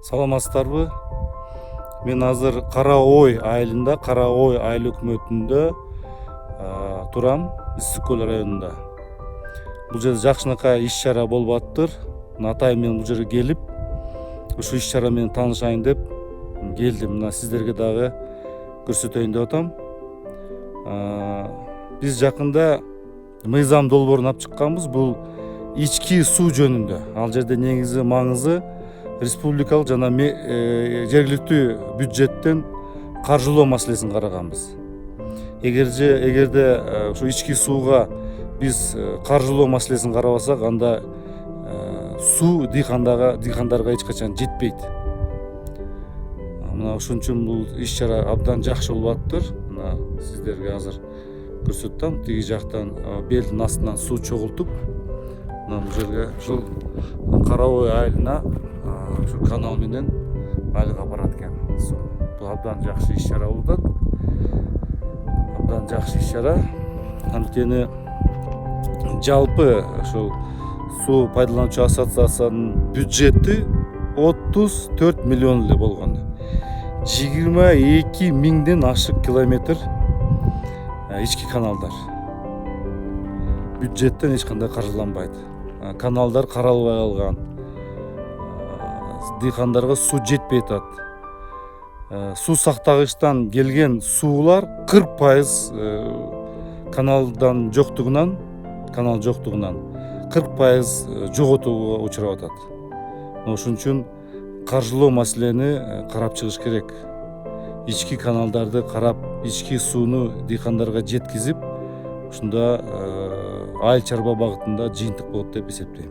Саламатсыздарбы? Мен азыр Кара Ой айылында, Кара Ой айыл өкмөтүндө турам, Ысык көл районунда. Бул жерде жакшынакай иш-чара болуп атыптыр. Атайын мен бул жерге келип, ушул иш-чара менен таанышайын деп келдим. Мына сиздерге дагы көрсөтөйүн деп атам. Биз жакында мыйзам долбоорун алып чыкканбыз. Бул ички суу жөнүндө. Ал жерде негизи маңызы республикалык жана жергиликтүү бюджеттен каржылоо маселесин караганбыз. Эгерде ушу ички сууга биз каржылоо маселесин карабасак, анда суу дыйкандарга эч качан жетпейт. Мына ошон үчүн бул иш-чара абдан жакшы болуп атыптыр. Мына сиздерге азыр көрсөтөм. Тиги жактан белдин астынан суу чогултуп, мына бул жерге ушул Кара Ой айылына ушу канал менен айылга барат экен. Бул абдан жакшы иш-чара болуп атат. Абдан жакшы иш-чара. Анткени жалпы ушул суу пайдалануучу ассоциациянын бюджети 34 миллион эле болгон. 22 миңден ашык километр ички каналдар. Бюджеттен эч кандай каржыланбайт. Каналдар каралбай калган. Дыйкандарга суу жетпей атат. Суу сактагычтан келген суулар 40% канал жоктугунан 40% жоготууга учурап атат. Ошон үчүн каржылоо маселени карап чыгыш керек. Ички каналдарды карап, ички сууну дыйкандарга жеткизип, ушунда айыл чарба багытында жыйынтык болот деп эсептейм.